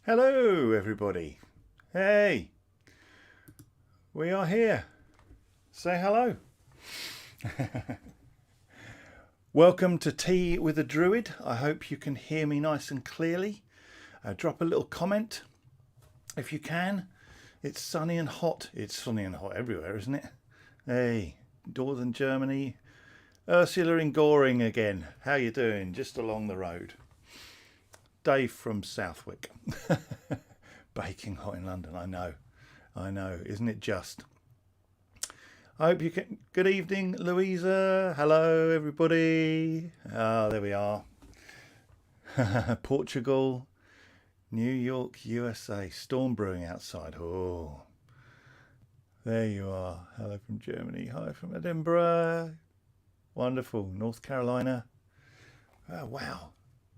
Hello everybody. Hey, we are here. Say hello. Welcome to Tea with a Druid. I hope you can hear me nice and clearly. Drop a little comment if you can. It's sunny and hot. It's sunny and hot everywhere, isn't it? Hey, Northern Germany. Ursula in Goring again. How you doing? Just along the road. Dave from Southwick. Baking hot in London. I know. Isn't it just? I hope you can. Good evening, Louisa. Hello, everybody. There we are. Portugal, New York, USA. Storm brewing outside. Oh, there you are. Hello from Germany. Hi from Edinburgh. Wonderful. North Carolina. Oh, wow.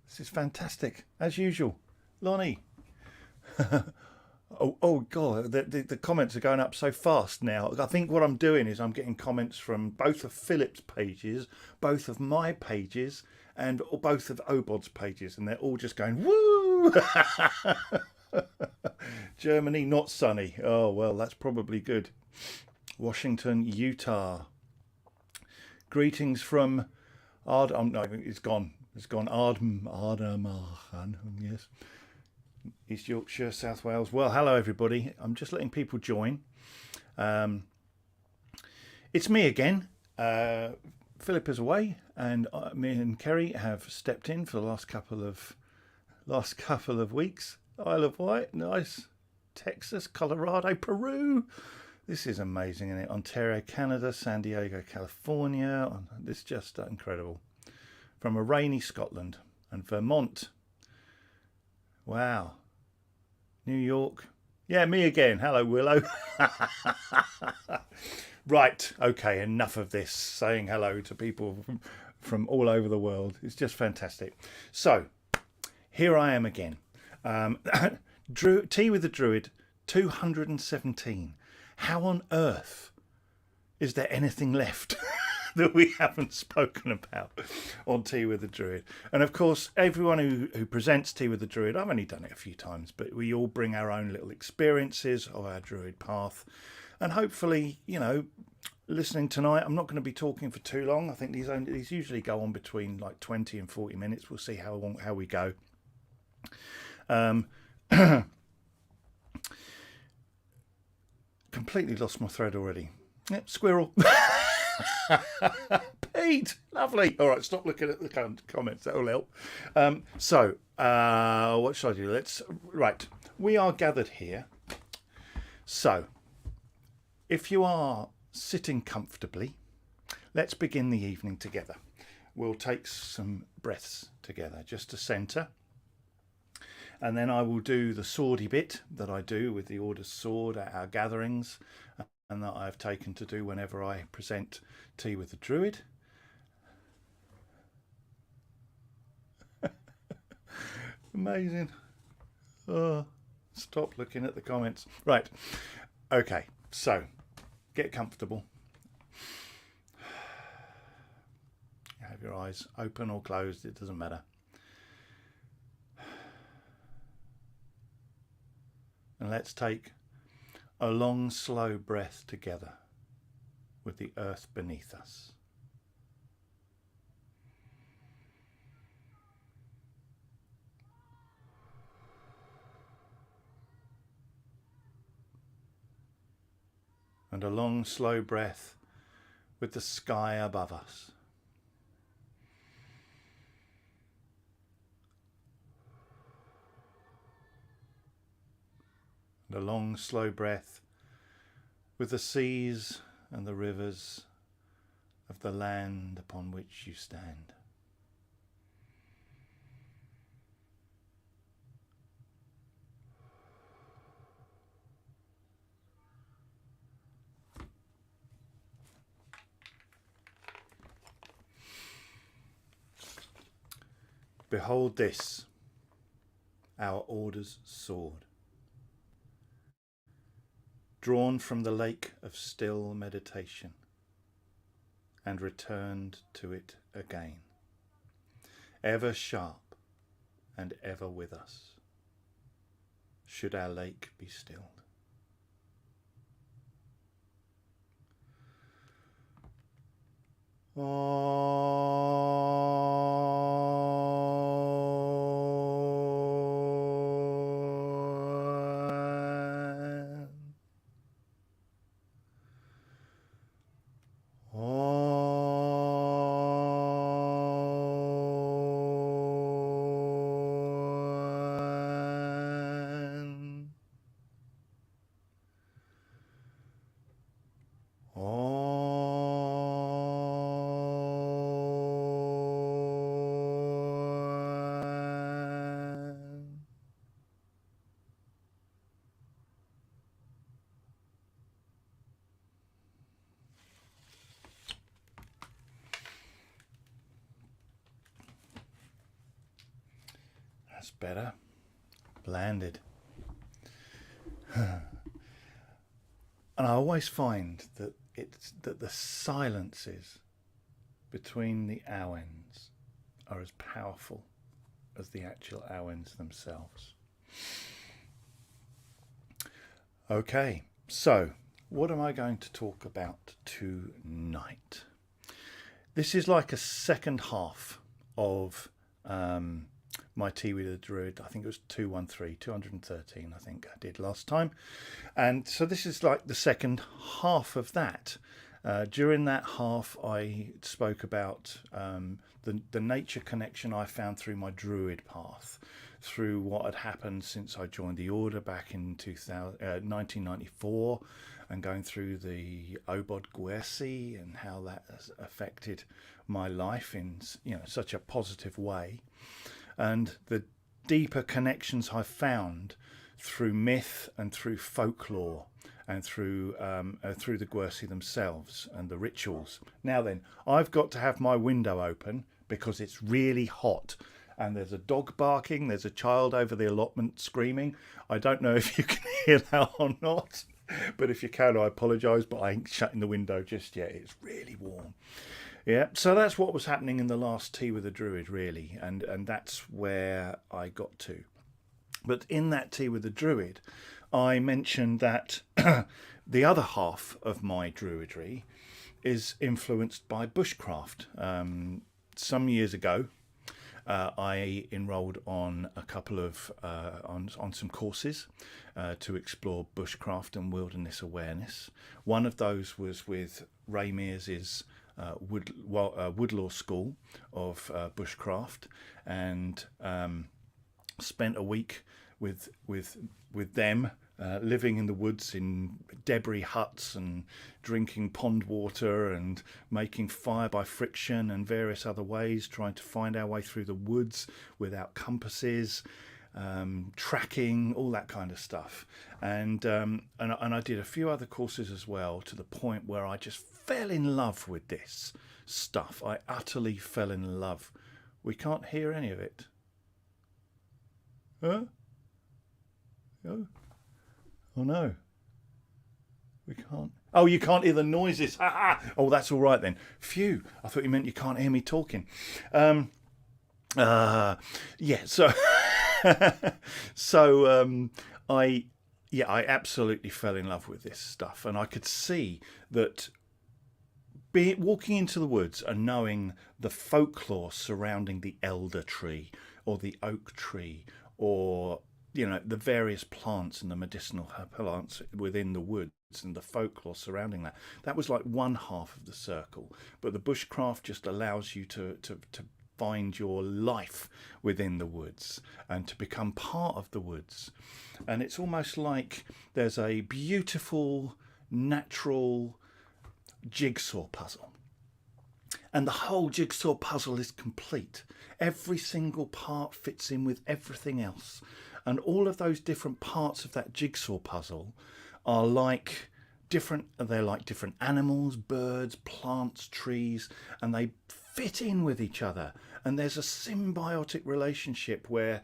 This is fantastic, as usual. Lonnie. oh God, the comments are going up so fast now. I think what I'm doing is I'm getting comments from both of Philip's pages, both of my pages, and both of Obod's pages, and they're all just going, woo! Germany, not sunny. Oh, well, that's probably good. Washington, Utah. Greetings from no, it's gone. It's gone. Ardnamurchan, yes. East Yorkshire, South Wales. Well, hello everybody. I'm just letting people join. It's me again. Philip is away, and me and Kerry have stepped in for the last couple of weeks. Isle of Wight, nice. Texas, Colorado, Peru. This is amazing, isn't it? Ontario, Canada, San Diego, California. It's just incredible. From a rainy Scotland and Vermont. Wow. New York. Yeah, me again. Hello, Willow. Right. Okay, enough of this. Saying hello to people from all over the world. It's just fantastic. So, here I am again. Tea with the Druid 217. How on earth is there anything left that we haven't spoken about on Tea with the Druid? And of course, everyone who presents Tea with the Druid, I've only done it a few times, but we all bring our own little experiences of our Druid path. And hopefully, you know, listening tonight, I'm not going to be talking for too long. I think these usually go on between like 20 and 40 minutes. We'll see how we go. Completely lost my thread already. Yep, squirrel. Pete, lovely. All right, stop looking at the comments. That will help. What should I do? Right. We are gathered here. So, if you are sitting comfortably, let's begin the evening together. We'll take some breaths together just to centre. And then I will do the swordy bit that I do with the Order's Sword at our gatherings, and that I've taken to do whenever I present Tea with the Druid. Amazing. Oh, stop looking at the comments. Right. Okay, so get comfortable. Have your eyes open or closed, it doesn't matter. And let's take a long, slow breath together with the earth beneath us. And a long, slow breath with the sky above us. And a long, slow breath with the seas and the rivers of the land upon which you stand. Behold this, our Order's sword, drawn from the lake of still meditation, and returned to it again, ever sharp and ever with us. should our lake be stilled. That's better. Landed. And I always find that the silences between the owens are as powerful as the actual owens themselves. Okay, so what am I going to talk about tonight? This is like a second half of my Tea with a Druid. I think it was 213, I think I did last time. And so this is like the second half of that. During that half, I spoke about the nature connection I found through my Druid path, through what had happened since I joined the order back in 1994, and going through the Obod Gwersi and how that has affected my life in such a positive way, and the deeper connections I found through myth and through folklore and through the Gwersi themselves and the rituals. Now then, I've got to have my window open because it's really hot. And there's a dog barking, there's a child over the allotment screaming. I don't know if you can hear that or not, but if you can, I apologise, but I ain't shutting the window just yet. It's really warm. Yeah, so that's what was happening in the last Tea with a Druid, really, and that's where I got to. But in that Tea with a Druid, I mentioned that the other half of my Druidry is influenced by Bushcraft. Some years ago, I enrolled on a couple of on some courses to explore Bushcraft and Wilderness Awareness. One of those was with Ray Mears's Woodlaw School of Bushcraft, and spent a week with them. Living in the woods in debris huts and drinking pond water and making fire by friction and various other ways, trying to find our way through the woods without compasses, tracking, all that kind of stuff. And I did a few other courses as well, to the point where I just fell in love with this stuff. I utterly fell in love. We can't hear any of it. Huh? Oh. Oh no, we can't. Oh, you can't hear the noises. Ha ha. Oh, that's all right then. Phew. I thought you meant you can't hear me talking. Yeah. So, I absolutely fell in love with this stuff, and I could see that. Walking into the woods and knowing the folklore surrounding the elder tree or the oak tree, or the various plants and the medicinal plants within the woods and the folklore surrounding that was like one half of the circle. But the Bushcraft just allows you to find your life within the woods and to become part of the woods. And it's almost like there's a beautiful, natural jigsaw puzzle. And the whole jigsaw puzzle is complete. Every single part fits in with everything else. And all of those different parts of that jigsaw puzzle are like different animals, birds, plants, trees, and they fit in with each other. And there's a symbiotic relationship where,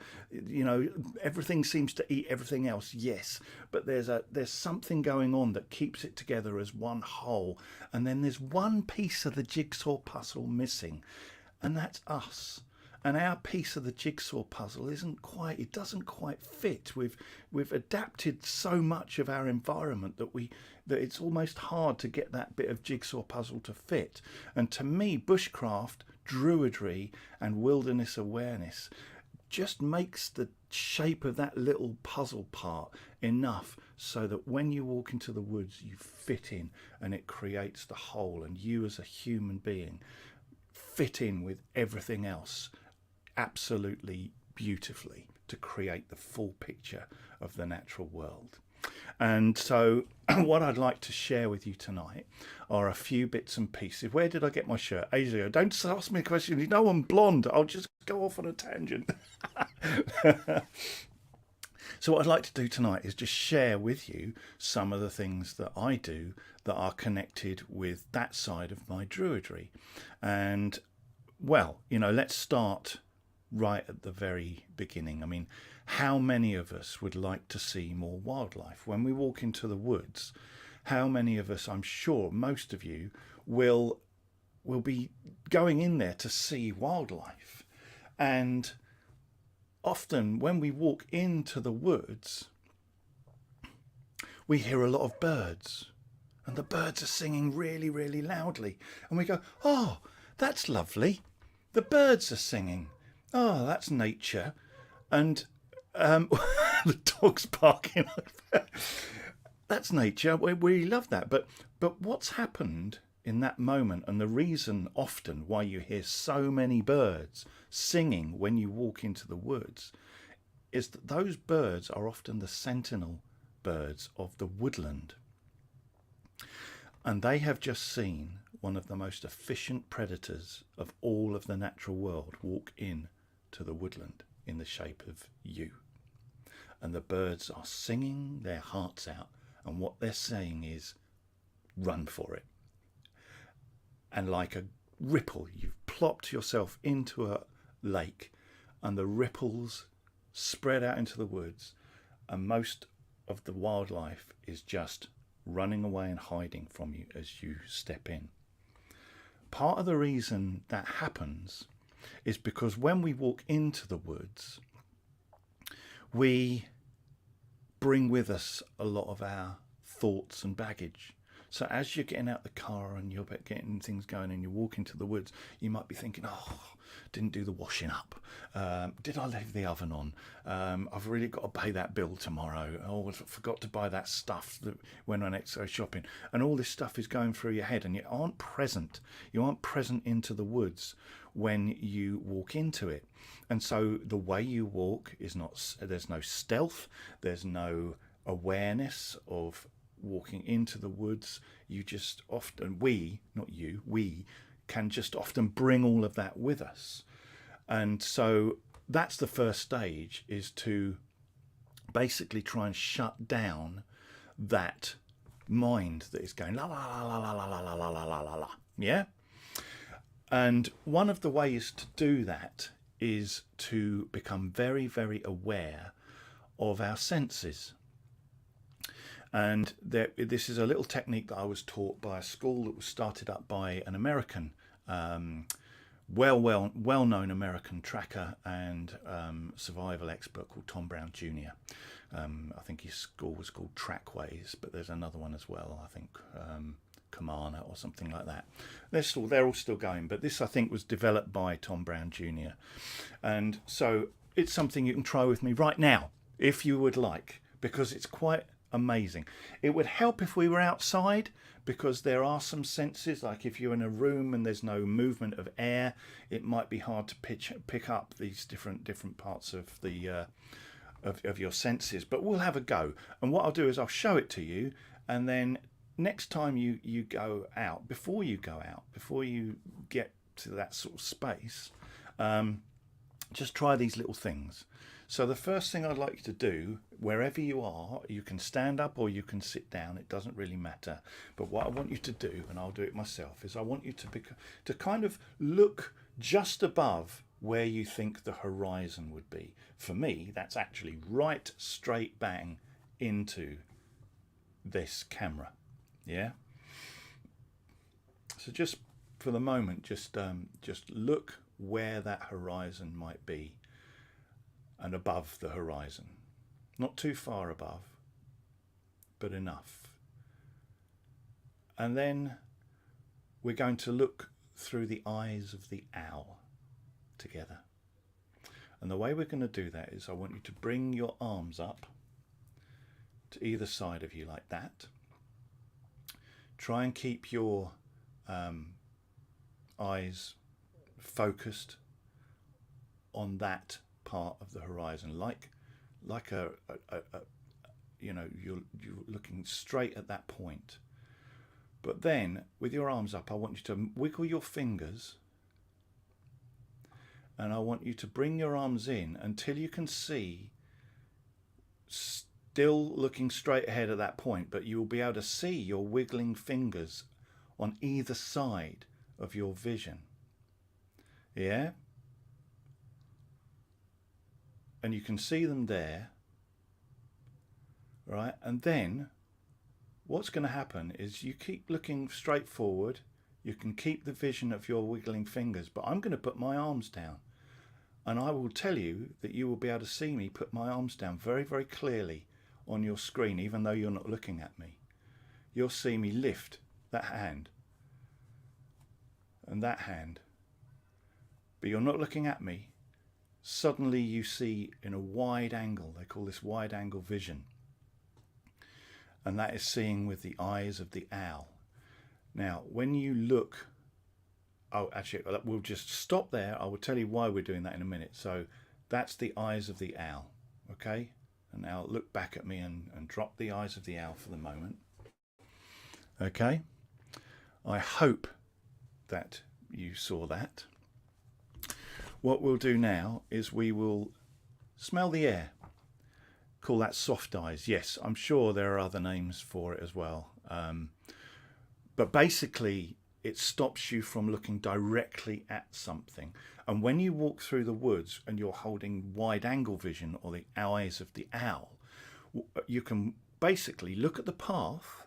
everything seems to eat everything else, yes, but there's something going on that keeps it together as one whole. And then there's one piece of the jigsaw puzzle missing, and that's us. and our piece of the jigsaw puzzle it doesn't quite fit. We've adapted so much of our environment that it's almost hard to get that bit of jigsaw puzzle to fit. And to me, bushcraft, druidry and wilderness awareness just makes the shape of that little puzzle part enough so that when you walk into the woods you fit in, and it creates the whole, and you as a human being fit in with everything else absolutely beautifully to create the full picture of the natural world. And so what I'd like to share with you tonight are a few bits and pieces. Where did I get my shirt? Ages ago. Don't ask me a question. You know I'm blonde. I'll just go off on a tangent. So what I'd like to do tonight is just share with you some of the things that I do that are connected with that side of my druidry. And, well, you know, let's start right at the very beginning. I mean, how many of us would like to see more wildlife? When we walk into the woods, how many of us, I'm sure most of you, will be going in there to see wildlife. And often when we walk into the woods, we hear a lot of birds, and the birds are singing really, really loudly. And we go, oh, that's lovely. The birds are singing. Oh, that's nature. And the dog's barking. That's nature. We love that. But what's happened in that moment, and the reason often why you hear so many birds singing when you walk into the woods, is that those birds are often the sentinel birds of the woodland. And they have just seen one of the most efficient predators of all of the natural world walk in to the woodland in the shape of you. And the birds are singing their hearts out, and what they're saying is, run for it. And like a ripple, you've plopped yourself into a lake, and the ripples spread out into the woods, and most of the wildlife is just running away and hiding from you as you step in. Part of the reason that happens is because when we walk into the woods, we bring with us a lot of our thoughts and baggage. So as you're getting out the car and you're getting things going and you walk into the woods, you might be thinking, oh, didn't do the washing up. Did I leave the oven on? I've really got to pay that bill tomorrow. Oh, I forgot to buy that stuff that when I next go shopping. And all this stuff is going through your head, and you aren't present. You aren't present into the woods when you walk into it. And so the way you walk is there's no stealth. There's no awareness of walking into the woods. You just often, we can just often bring all of that with us. And so that's the first stage, is to basically try and shut down that mind that is going la la la la la la la la la la la la. Yeah. And one of the ways to do that is to become very, very aware of our senses. And this is a little technique that I was taught by a school that was started up by an American, well-known American tracker and survival expert called Tom Brown Jr. I think his school was called Trackways, but there's another one as well, I think Kamana or something like that. They're all still going, but this I think was developed by Tom Brown Jr. And so it's something you can try with me right now, if you would like, because it's quite amazing. It would help if we were outside, because there are some senses, like if you're in a room and there's no movement of air, it might be hard to pick up these different parts of the of your senses. But we'll have a go, and what I'll do is I'll show it to you, and then next time you go out, before you get to that sort of space, just try these little things. So the first thing I'd like you to do, wherever you are, you can stand up or you can sit down, it doesn't really matter. But what I want you to do, and I'll do it myself, is I want you to kind of look just above where you think the horizon would be. For me, that's actually right straight bang into this camera. Yeah? So just for the moment, just look where that horizon might be and above the horizon. Not too far above, but enough. And then we're going to look through the eyes of the owl together. And the way we're going to do that is I want you to bring your arms up to either side of you like that. Try and keep your eyes focused on that part of the horizon, like a you know, you're looking straight at that point. But then with your arms up, I want you to wiggle your fingers, and I want you to bring your arms in until you can see, still looking straight ahead at that point, but you will be able to see your wiggling fingers on either side of your vision. Yeah? And you can see them there, right? And then what's going to happen is you keep looking straight forward. You can keep the vision of your wiggling fingers, but I'm going to put my arms down, and I will tell you that you will be able to see me put my arms down very, very clearly on your screen, even though you're not looking at me. You'll see me lift that hand and that hand, but you're not looking at me. Suddenly you see in a wide angle, they call this wide angle vision, and that is seeing with the eyes of the owl. Now when you look, oh actually we'll just stop there. I will tell you why we're doing that in a minute. So that's the eyes of the owl, okay? And now look back at me and drop the eyes of the owl for the moment. Okay, I hope that you saw that. What we'll do now is we will smell the air. Call that soft eyes. Yes, I'm sure there are other names for it as well. But basically it stops you from looking directly at something. And when you walk through the woods and you're holding wide angle vision, or the eyes of the owl, you can basically look at the path,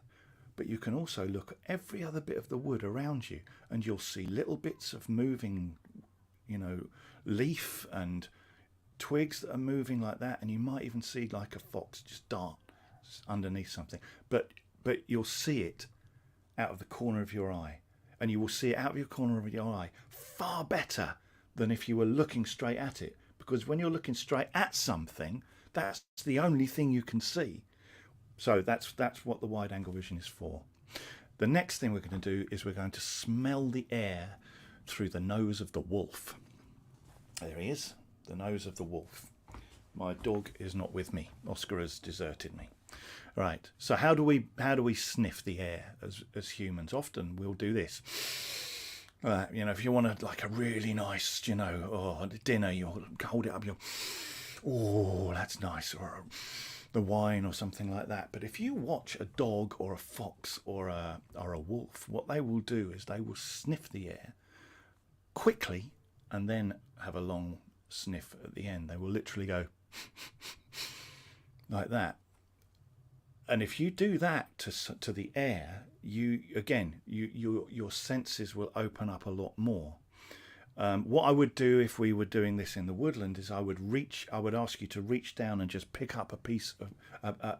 but you can also look at every other bit of the wood around you, and you'll see little bits of moving, you know, leaf and twigs that are moving like that, and you might even see like a fox just dart underneath something, but you'll see it out of the corner of your eye, and you will see it out of your corner of your eye far better than if you were looking straight at it, because when you're looking straight at something, that's the only thing you can see. So that's what the wide angle vision is for. The next thing we're going to do is we're going to smell the air through the nose of the wolf. There he is, the nose of the wolf. My dog is not with me. Oscar has deserted me. Right, so how do we sniff the air as humans? Often we'll do this. You know, if you want like a really nice, you know, dinner, you'll hold it up, you'll, oh, that's nice, or the wine or something like that. But if you watch a dog or a fox or a wolf, what they will do is they will sniff the air quickly and then have a long sniff at the end. They will literally go like that. And if you do that to the air, your senses will open up a lot more. What I would do if we were doing this in the woodland is I would ask you to reach down and just pick up a piece of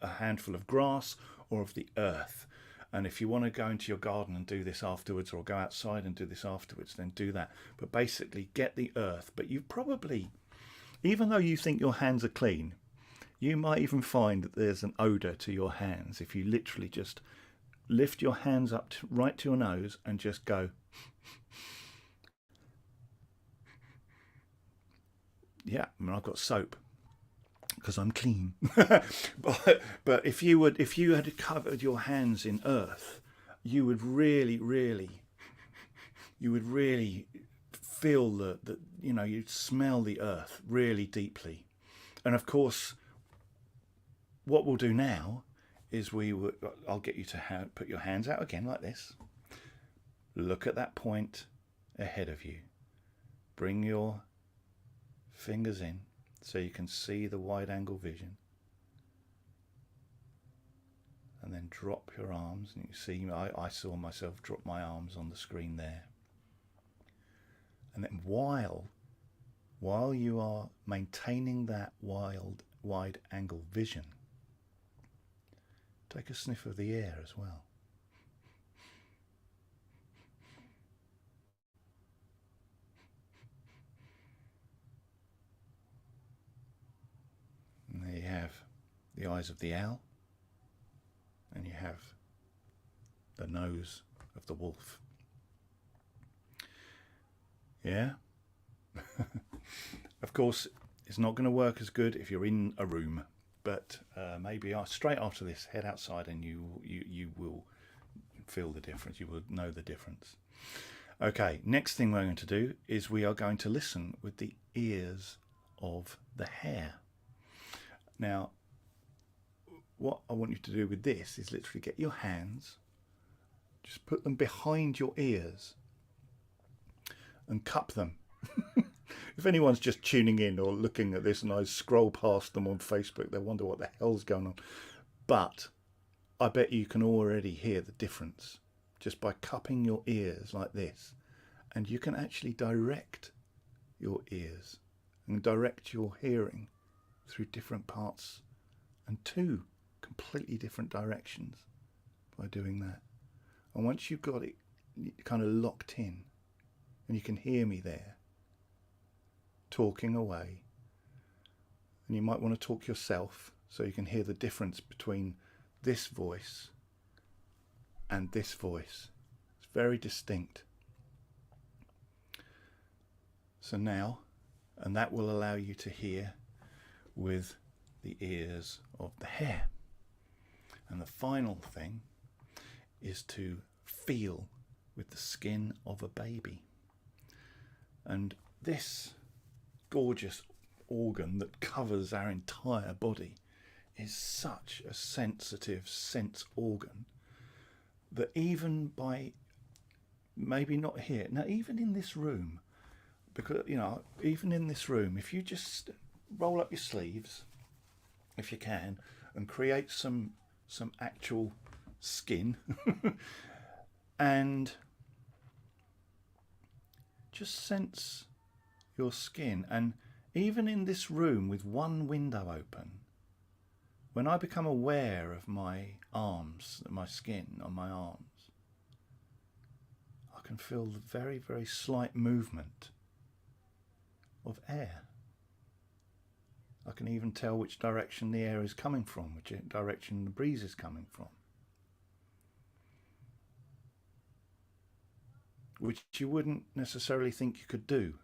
a handful of grass or of the earth. And if you want to go into your garden and do this afterwards, or go outside and do this afterwards, then do that. But basically get the earth. But you probably, even though you think your hands are clean, you might even find that there's an odour to your hands if you literally just lift your hands up right to your nose and just go. Yeah, I mean, I've got soap because I'm clean. but if you had covered your hands in earth, you would really feel the you know, you'd smell the earth really deeply. And of course, what we'll do now is I'll get you to put your hands out again like this. Look at that point ahead of you. Bring your fingers in so you can see the wide angle vision, and then drop your arms, and you see I saw myself drop my arms on the screen there, And then while you are maintaining that wide angle vision, take a sniff of the air as well. And there you have the eyes of the owl, and you have the nose of the wolf. Yeah? Of course, it's not going to work as good if you're in a room, but maybe straight after this, head outside and you will feel the difference. You will know the difference. Okay, next thing we're going to do is we are going to listen with the ears of the hare. Now, what I want you to do with this is literally get your hands, just put them behind your ears and cup them. If anyone's just tuning in or looking at this and I scroll past them on Facebook, they'll wonder what the hell's going on. But I bet you can already hear the difference just by cupping your ears like this. And you can actually direct your ears and direct your hearing through different parts and two completely different directions by doing that. And once you've got it kind of locked in and you can hear me there talking away, and you might want to talk yourself so you can hear the difference between this voice and this voice. It's very distinct. So now, and that will allow you to hear with the ears of the hare. And the final thing is to feel with the skin of a baby. And this gorgeous organ that covers our entire body is such a sensitive sense organ that even by, maybe not here, now even in this room, because, you know, even in this room, if you just roll up your sleeves, if you can, and create some actual skin and just sense your skin. And even in this room with one window open, when I become aware of my arms, my skin on my arms, I can feel the very, very slight movement of air. I can even tell which direction the air is coming from, which direction the breeze is coming from, which you wouldn't necessarily think you could do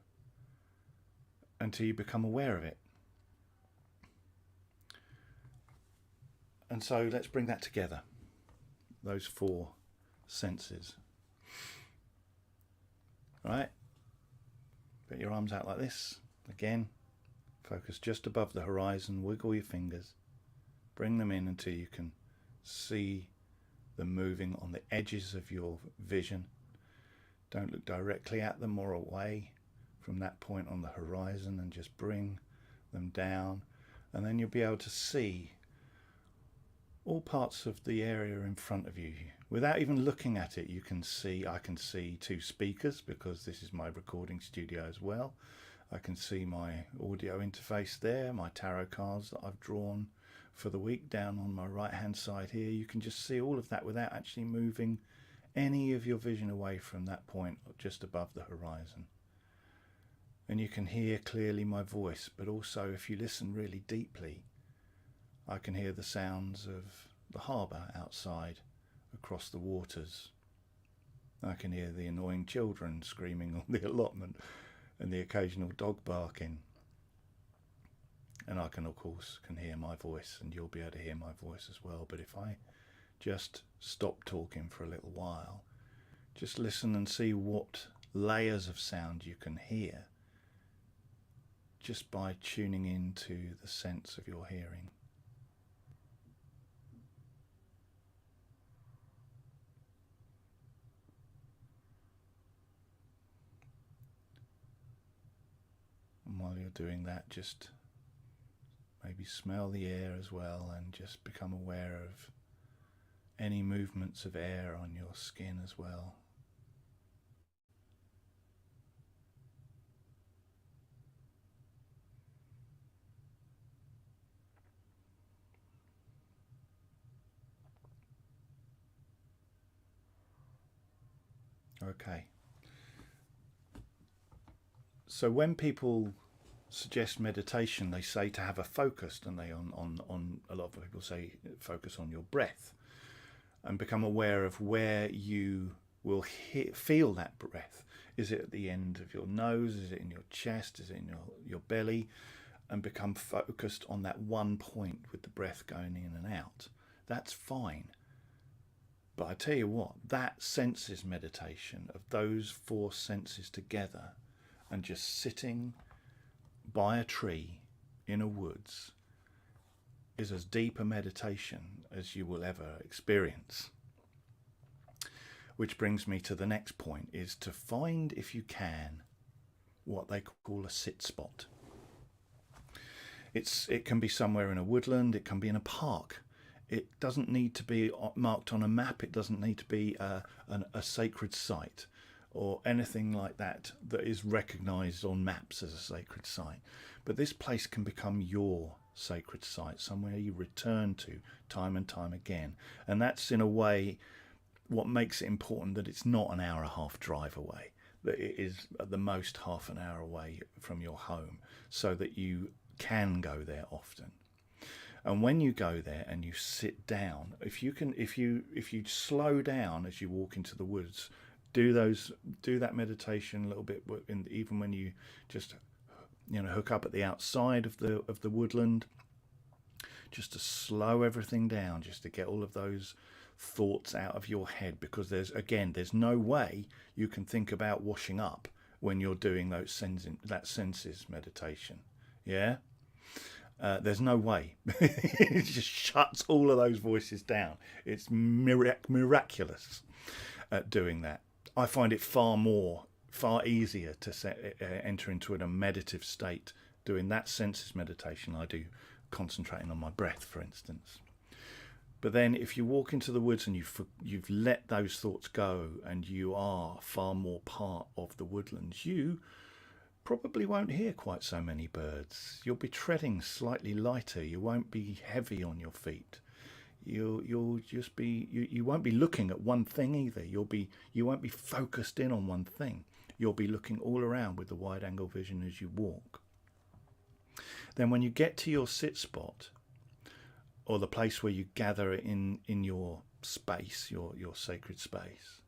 until you become aware of it. And so let's bring that together, those four senses. All right, put your arms out like this. Again, focus just above the horizon, wiggle your fingers, bring them in until you can see them moving on the edges of your vision. Don't look directly at them or away from that point on the horizon, and just bring them down, and then you'll be able to see all parts of the area in front of you. Without even looking at it, you can see, I can see two speakers because this is my recording studio as well. I can see my audio interface there, my tarot cards that I've drawn for the week down on my right hand side here. You can just see all of that without actually moving any of your vision away from that point just above the horizon. And you can hear clearly my voice, but also if you listen really deeply, I can hear the sounds of the harbour outside across the waters. I can hear the annoying children screaming on the allotment and the occasional dog barking. And I can, of course, hear my voice, and you'll be able to hear my voice as well. But if I just stop talking for a little while, just listen and see what layers of sound you can hear just by tuning into the sense of your hearing. And while you're doing that, just maybe smell the air as well, and just become aware of any movements of air on your skin as well. Okay. So when people suggest meditation, they say to have a focus, and they on a lot of people say focus on your breath and become aware of where you will feel that breath. Is it at the end of your nose? Is it in your chest? Is it in your belly? And become focused on that one point with the breath going in and out. That's fine. But I tell you what, that senses meditation of those four senses together and just sitting by a tree in a woods is as deep a meditation as you will ever experience. Which brings me to the next point, is to find, if you can, what they call a sit spot. It can be somewhere in a woodland, it can be in a park. It doesn't need to be marked on a map, it doesn't need to be a sacred site or anything like that that is recognised on maps as a sacred site. But this place can become your sacred site, somewhere you return to time and time again. And that's in a way what makes it important, that it's not an hour and a half drive away, that it is at the most half an hour away from your home, so that you can go there often. And when you go there and you sit down, if you slow down as you walk into the woods, do that meditation a little bit, even when you just hook up at the outside of the woodland, just to slow everything down, just to get all of those thoughts out of your head, because there's no way you can think about washing up when you're doing that senses meditation. Yeah. There's no way. It just shuts all of those voices down. It's miraculous at doing that. I find it far easier to enter into a meditative state doing that senses meditation. I do concentrating on my breath, for instance. But then if you walk into the woods and you've let those thoughts go and you are far more part of the woodlands, you probably won't hear quite so many birds. You'll be treading slightly lighter. You won't be heavy on your feet. You'll just be you won't be looking at one thing either. You won't be focused in on one thing. You'll be looking all around with the wide angle vision as you walk. Then when you get to your sit spot, or the place where you gather in your space, your sacred space,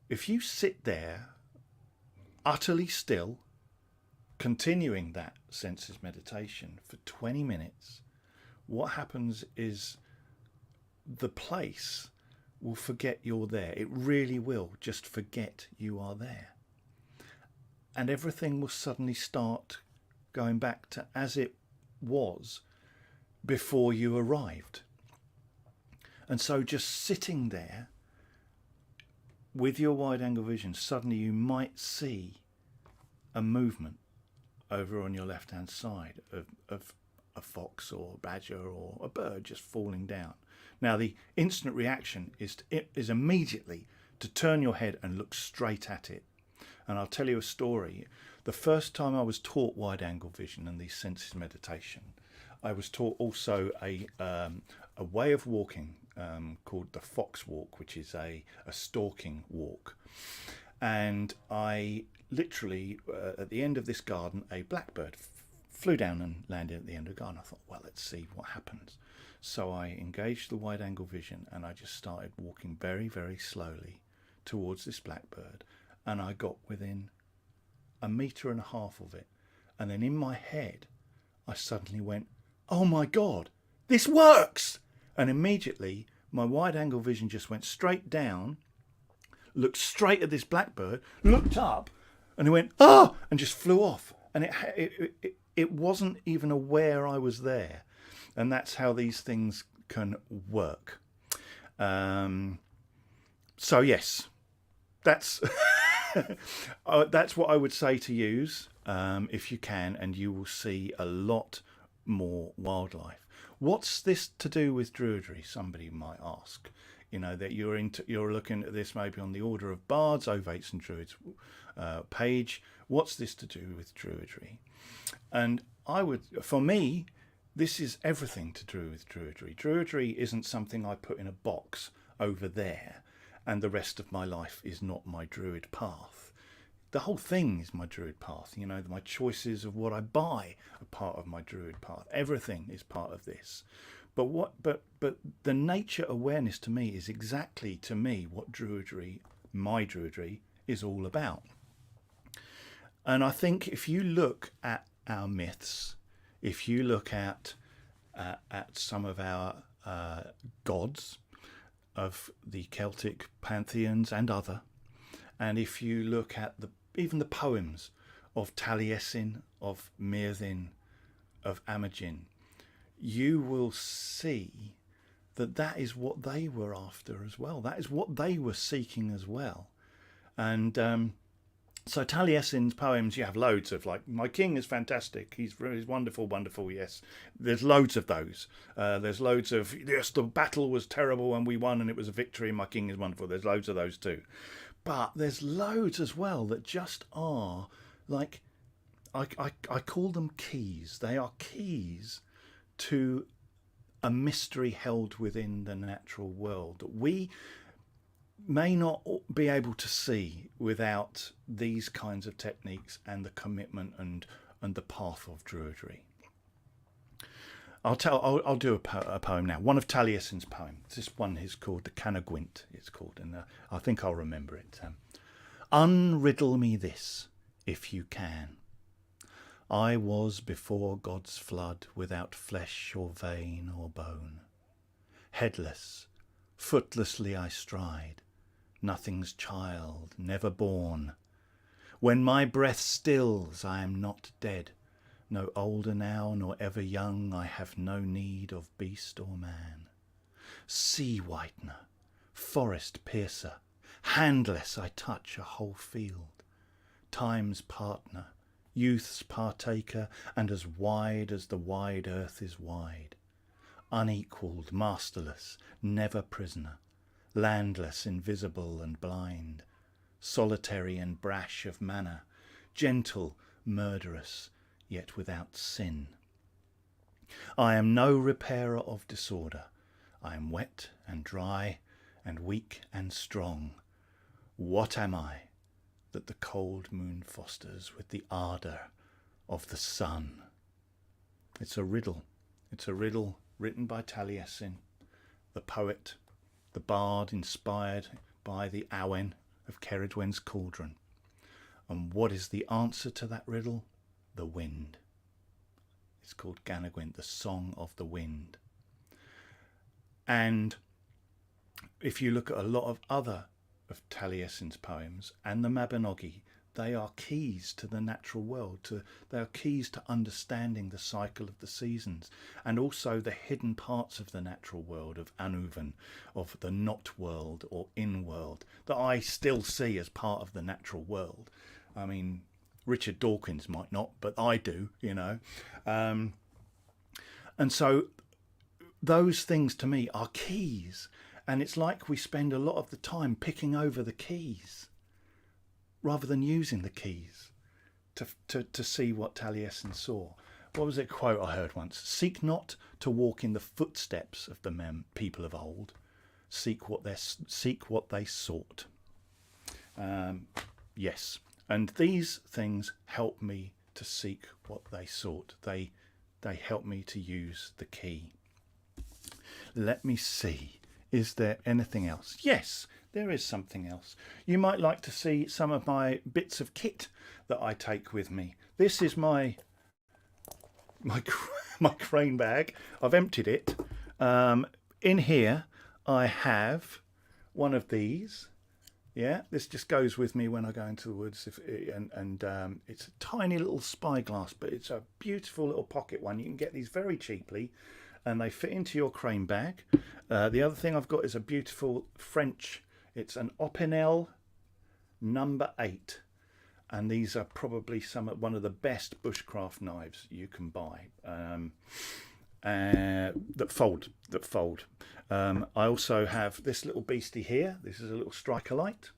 if you sit there utterly still, continuing that senses meditation for 20 minutes, what happens is the place will forget you're there. It really will just forget you are there. And everything will suddenly start going back to as it was before you arrived. And so just sitting there with your wide angle vision, suddenly you might see a movement over on your left hand side of a fox or a badger or a bird just falling down. Now the instant reaction is immediately to turn your head and look straight at it. And I'll tell you a story. The first time I was taught wide angle vision and these senses meditation, I was taught also a way of walking called the fox walk, which is a stalking walk. And I literally, at the end of this garden, a blackbird flew down and landed at the end of the garden. I thought, well, let's see what happens. So I engaged the wide angle vision and I just started walking very, very slowly towards this blackbird. And I got within 1.5 meters of it. And then in my head, I suddenly went, oh my God, this works! And immediately my wide angle vision just went straight down, looked straight at this blackbird, looked up, and it went, ah, and just flew off. And it wasn't even aware I was there. And that's how these things can work. So yes, that's that's what I would say to use if you can, and you will see a lot more wildlife. What's this to do with Druidry? Somebody might ask. You know, that you're looking at this maybe on the Order of Bards, Ovates and Druids page. What's this to do with Druidry? And for me, this is everything to do with Druidry. Druidry isn't something I put in a box over there and the rest of my life is not my Druid path. The whole thing is my Druid path. You know, my choices of what I buy are part of my Druid path. Everything is part of this. But the nature awareness to me is exactly, to me, what Druidry, my Druidry, is all about. And I think if you look at our myths, if you look at some of our gods of the Celtic pantheons and other, and if you look at even the poems of Taliesin, of Myrddin, of Amagin, you will see that that is what they were after as well. That is what they were seeking as well. And so Taliesin's poems, you have loads of, like, my king is fantastic, he's wonderful, wonderful, yes. There's loads of those. There's loads of, yes, the battle was terrible and we won and it was a victory, my king is wonderful. There's loads of those too. But there's loads as well that just are, like, I call them keys. They are keys to a mystery held within the natural world that we may not be able to see without these kinds of techniques and the commitment and the path of Druidry. I'll do a poem now. One of Taliesin's poems. This one is called the Canagwint. It's called, and I think I'll remember it. Unriddle me this, if you can. I was before God's flood, without flesh or vein or bone. Headless, footlessly I stride, nothing's child, never born. When my breath stills, I am not dead. No older now, nor ever young, I have no need of beast or man. Sea whitener, forest piercer, handless I touch a whole field. Time's partner, youth's partaker, and as wide as the wide earth is wide. Unequalled, masterless, never prisoner, landless, invisible and blind, solitary and brash of manner, gentle, murderous, yet without sin. I am no repairer of disorder. I am wet and dry and weak and strong. What am I that the cold moon fosters with the ardour of the sun? It's a riddle. It's a riddle written by Taliesin, the poet, the bard inspired by the Awen of Ceridwen's cauldron. And what is the answer to that riddle? The wind. It's called Ganagwint, the song of the wind. And if you look at a lot of other of Taliesin's poems and the Mabinogi, they are keys to the natural world. They are keys to understanding the cycle of the seasons and also the hidden parts of the natural world of Anuvan, of the not world or in world, that I still see as part of the natural world. I mean, Richard Dawkins might not, but I do, you know. And so those things to me are keys. And it's like we spend a lot of the time picking over the keys rather than using the keys to see what Taliesin saw. What was it quote I heard once? Seek not to walk in the footsteps of the people of old. Seek what they sought. Yes. And these things help me to seek what they sought. They help me to use the key. Let me see. Is there anything else? Yes, there is something else. You might like to see some of my bits of kit that I take with me. This is my crane bag. I've emptied it. In here I have one of these. Yeah, this just goes with me when I go into the woods, and it's a tiny little spyglass, but it's a beautiful little pocket one. You can get these very cheaply, and they fit into your crane bag. The other thing I've got is a beautiful French. It's an Opinel number 8, and these are probably one of the best bushcraft knives you can buy. That fold. I also have this little beastie here. This is a little striker light,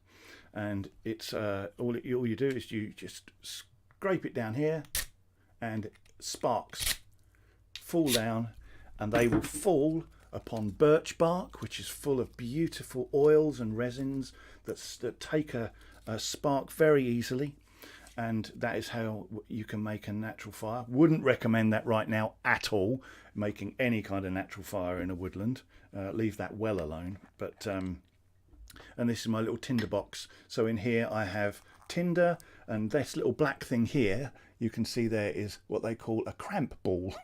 and it's all you do is you just scrape it down here, and sparks fall down, and they will fall upon birch bark, which is full of beautiful oils and resins that take a spark very easily. And that is how you can make a natural fire. Wouldn't recommend that right now at all, making any kind of natural fire in a woodland. Leave that well alone. But and this is my little tinder box. So in here I have tinder, and this little black thing here, you can see there is what they call a cramp ball,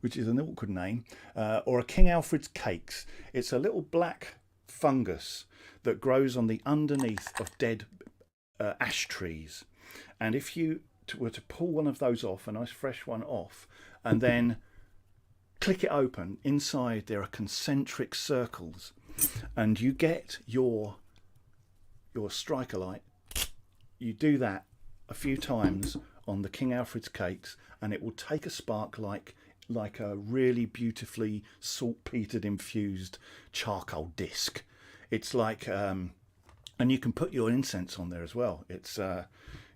which is an awkward name, or a King Alfred's cakes. It's a little black fungus that grows on the underneath of dead ash trees. And if you were to pull one of those off, a nice fresh one off, and then click it open, inside there are concentric circles, and you get your striker light. You do that a few times on the King Alfred's cakes, and it will take a spark like a really beautifully saltpetered infused charcoal disc. It's like, and you can put your incense on there as well. It's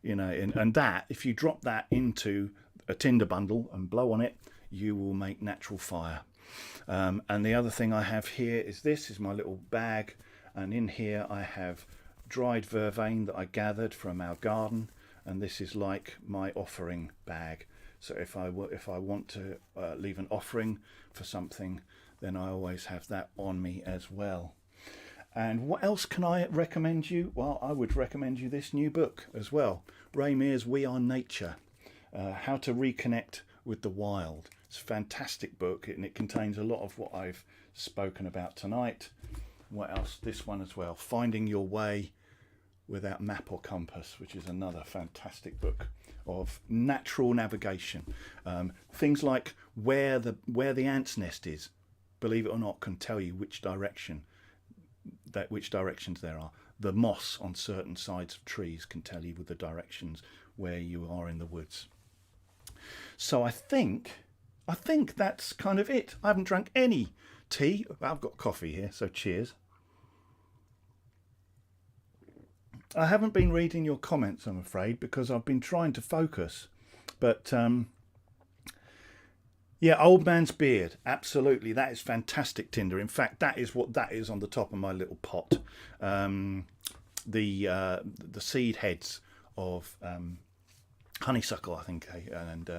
you know, and that, if you drop that into a tinder bundle and blow on it, you will make natural fire. And the other thing I have here is this is my little bag, and in here I have dried vervain that I gathered from our garden, and this is like my offering bag. So if I want to leave an offering for something, then I always have that on me as well. And what else can I recommend you? Well, I would recommend you this new book as well. Ray Mears' We Are Nature, How to Reconnect with the Wild. It's a fantastic book, and it contains a lot of what I've spoken about tonight. What else? This one as well, Finding Your Way Without Map or Compass, which is another fantastic book of natural navigation. Things like where the ant's nest is, believe it or not, can tell you which directions there are. The moss on certain sides of trees can tell you with the directions where you are in the woods. So I think that's kind of it. I haven't drunk any tea. I've got coffee here, so cheers. I haven't been reading your comments, I'm afraid, because I've been trying to focus. But yeah, Old Man's Beard, absolutely, that is fantastic tinder. In fact, that is what that is on the top of my little pot. The seed heads of honeysuckle, I think, and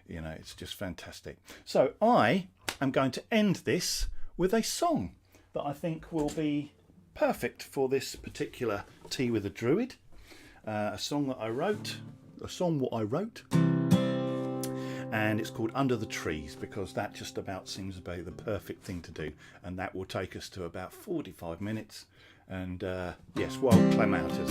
you know, it's just fantastic. So I am going to end this with a song that I think will be perfect for this particular tea with a druid. A song that I wrote, and it's called Under the Trees, because that just about seems to be the perfect thing to do, and that will take us to about 45 minutes. And yes, wild clematis.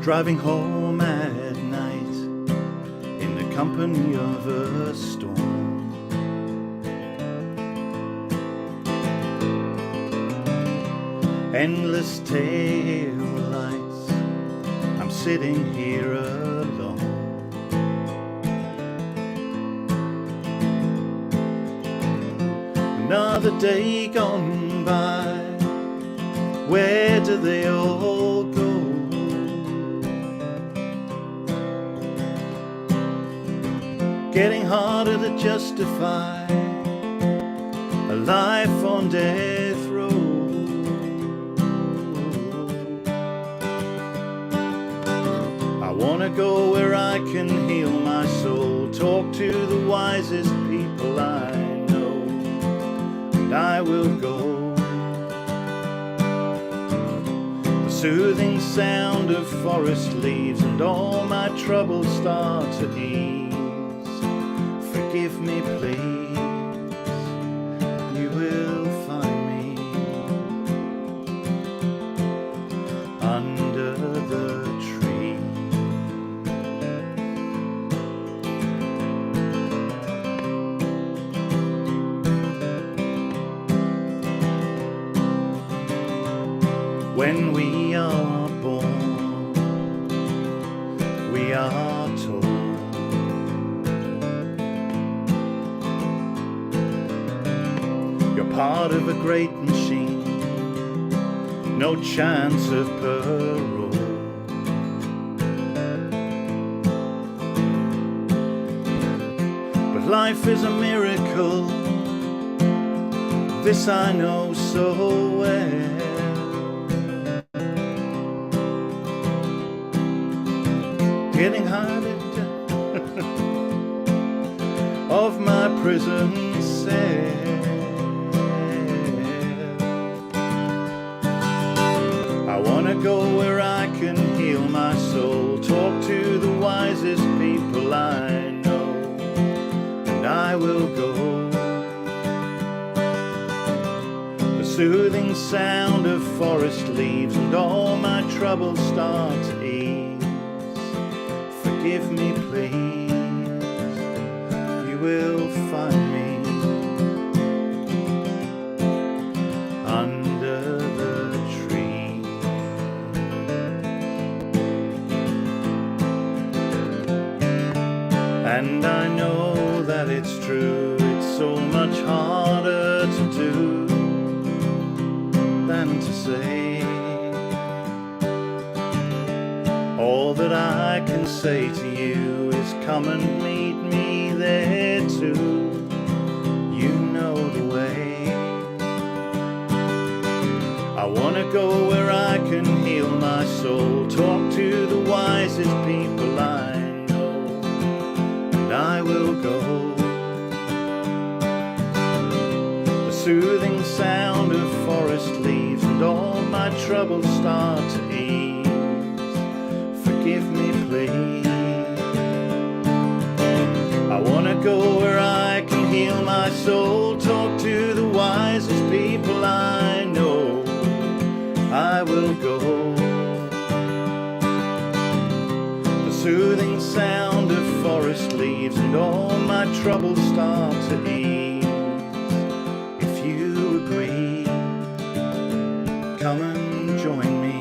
Driving home at night in the company of a storm, endless tail lights, I'm sitting here alone. Another day gone by, where do they all go? Getting harder to justify a life on death row. I wanna go where I can heal my soul, talk to the wisest people I know, and I will go. The soothing sound of forest leaves, and all my troubles start to ease. Forgive me, please, you will find me under the tree. When we are born, we are told. You're part of a great machine, no chance of parole. But life is a miracle, this I know so well. Getting harder of my prison cell. I wanna go where I can heal my soul, talk to the wisest people I know, and I will go. The soothing sound of forest leaves and all my troubles start to ease. Forgive me, please, you will find me under the tree. And I know that it's true, it's so much harder to do than to say. All that I can say to you is come and meet me there too. You know the way. I wanna go where I can heal my soul, talk to the wisest people I know, and I will go. The soothing sound of forest leaves and all my troubles start to ease. Forgive me, please. I wanna go where I can heal my soul, talk to the wisest people I know. I will go. The soothing sound of forest leaves and all my troubles start to ease. If you agree, come and join me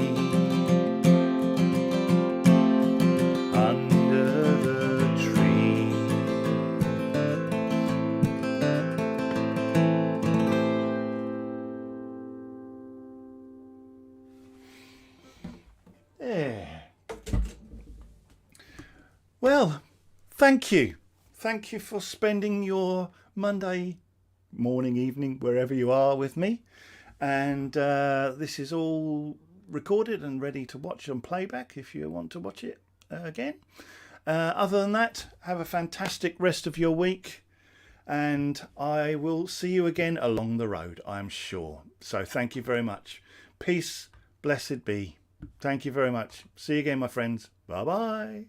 under the tree. Yeah. Well, thank you. Thank you for spending your Monday morning, evening, wherever you are with me. And this is all recorded and ready to watch on playback if you want to watch it again. Other than that, have a fantastic rest of your week, and I will see you again along the road, I'm sure. So thank you very much. Peace, blessed be. Thank you very much. See you again, my friends. Bye bye.